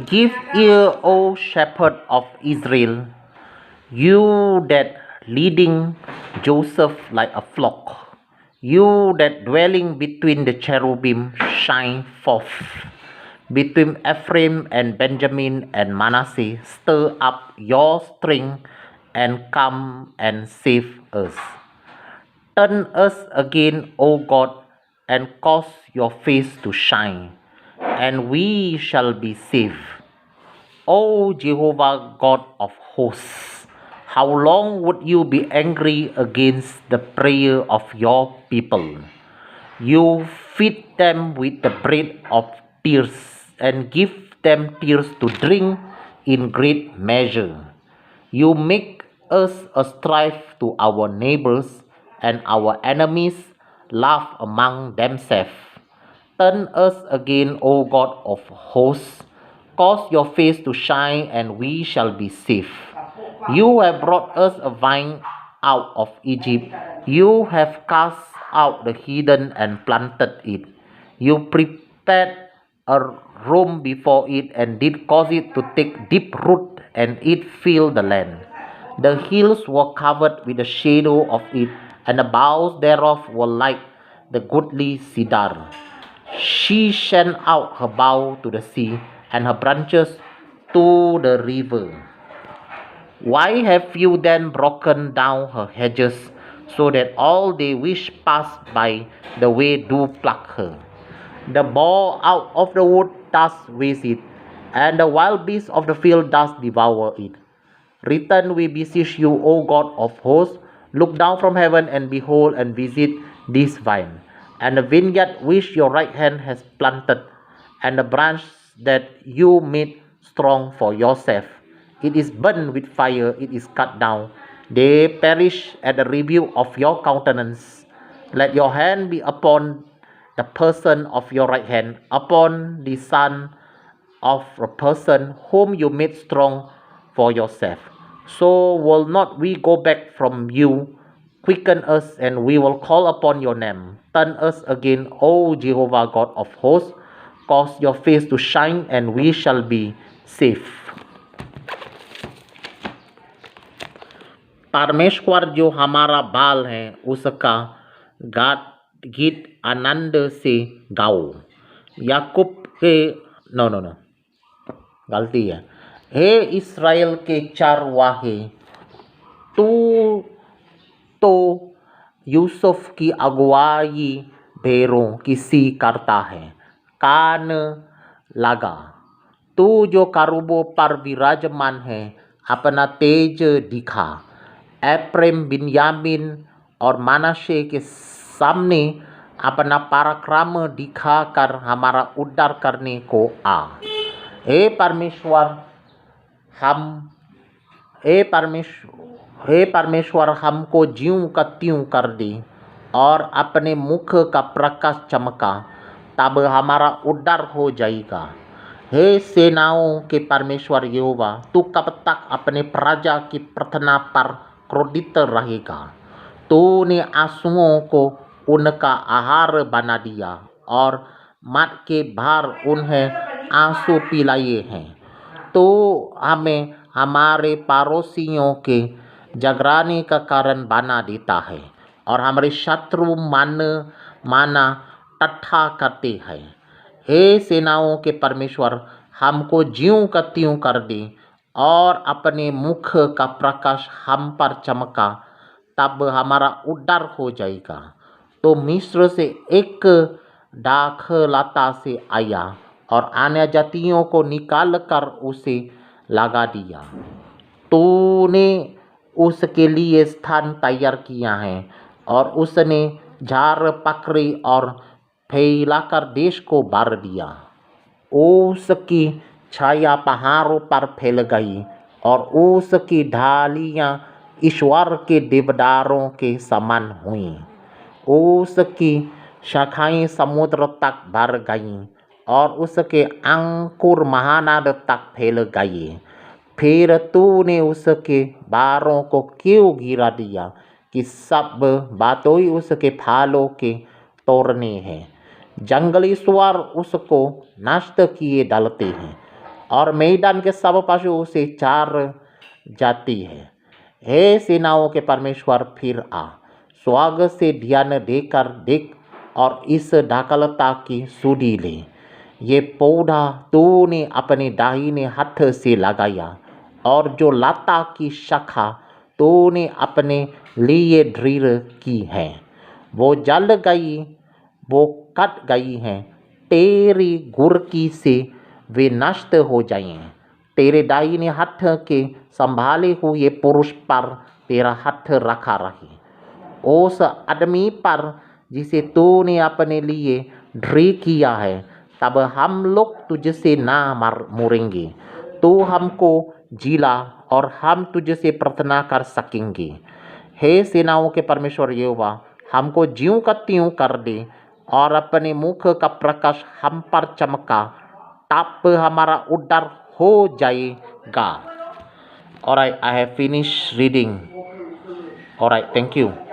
Give ear, O shepherd of Israel, you that leading Joseph like a flock, you that dwelling between the cherubim, shine forth. Between Ephraim and Benjamin and Manasseh, stir up your strength and come and save us. Turn us again, O God, and cause your face to shine, and we shall be saved. O Jehovah God of hosts, how long would you be angry against the prayer of your people? You feed them with the bread of tears and give them tears to drink in great measure. You make us a strife to our neighbors, and our enemies laugh among themselves. Turn us again, O God of hosts, cause your face to shine, and we shall be safe. You have brought us a vine out of Egypt. You have cast out the heathen and planted it. You prepared a room before it and did cause it to take deep root, and it filled the land. The hills were covered with the shadow of it, and the boughs thereof were like the goodly cedar. She sent out her bough to the sea, and her branches to the river. Why have you then broken down her hedges, so that all they which pass by the way do pluck her? The boar out of the wood does waste it, and the wild beast of the field does devour it. Return, we beseech you, O God of hosts, look down from heaven and behold and visit this vine, and the vineyard which your right hand has planted, and the branch that you made strong for yourself. It is burned with fire, it is cut down. They perish at the rebuke of your countenance. Let your hand be upon the person of your right hand, upon the son of a person whom you made strong for yourself. So will not we go back from you? Quicken us, and we will call upon your name. Turn us again, O Jehovah God of hosts. Cause your face to shine, and we shall be safe. परमेश्वर जो हमारा बाल है उसका गीत आनंद से गाओ। याकूब के नो नो नो गलती है। हे इस्राएल के चारवाहे, तू तो यूसुफ की अगुवाई भेड़ों की सी करता है, कान लगा। तू जो करूबों पर विराजमान है, अपना तेज दिखा। एफ्रेम, बिन्यामीन और मनासे के सामने अपना पराक्रम दिखाकर हमारा उद्धार करने को आ। हे परमेश्वर हमको ज्यों का त्यों कर दे और अपने मुख का प्रकाश चमका, तब हमारा उद्धार हो जाएगा। हे सेनाओं के परमेश्वर यहोवा, तू कब तक अपने प्रजा की प्रार्थना पर क्रोधित रहेगा? तूने आंसुओं को उनका आहार बना दिया और मद के भार उन्हें आंसू पिलाए हैं। तो हमें हमारे पड़ोसियों के झगड़ाने का कारण बना देता है और हमारे शत्रु माना टट्ठा करते हैं। हे सेनाओं के परमेश्वर, हमको ज्यों का त्यों कर दे और अपने मुख का प्रकाश हम पर चमका, तब हमारा उद्धार हो जाएगा। तो मिस्र से एक दाखलता से आया और अन्य जातियों को निकाल कर उसे लगा दिया। तूने उसके लिए स्थान तैयार किया है और उसने झाड़ पकड़ी और फैलाकर देश को भर दिया। उसकी छाया पहाड़ों पर फैल गई और उसकी ढालियाँ ईश्वर के देवदारों के समान हुई। उसकी शाखाएं समुद्र तक भर गईं और उसके अंकुर महानद तक फैल गए। फिर तूने उसके बारों को क्यों गिरा दिया कि सब बातों उसके फलों के तोड़ने हैं। जंगली सुअर उसको नष्ट किए डालते हैं, और मैदान के सब पशु उसे चार जाती है। हे सेनाओं के परमेश्वर, फिर आ, स्वागत से ध्यान देकर देख और इस ढाकलता की सुधी ले। ये पौधा तूने अपने दाहिने हाथ से लगाया और जो लता की शाखा तूने अपने लिए दृढ़ की है, वो जल गई, वो कट गई हैं। तेरी गुरकी से वे नष्ट हो जाएं। तेरे दाहिने हाथ के संभाले हुए पुरुष पर तेरा हाथ रखा रहे, उस आदमी पर जिसे तूने अपने लिए दृढ़ किया है। तब हम लोग तुझसे ना मरेंगे, तू हमको जिला और हम तुझसे प्रार्थना कर सकेंगे। हे सेनाओं के परमेश्वर यहोवा, हमको ज्यों का त्यों कर दे और अपने मुख का प्रकाश हम पर चमका, तब हमारा उद्धार हो जाएगा। Alright, I have finished reading. Alright, thank you.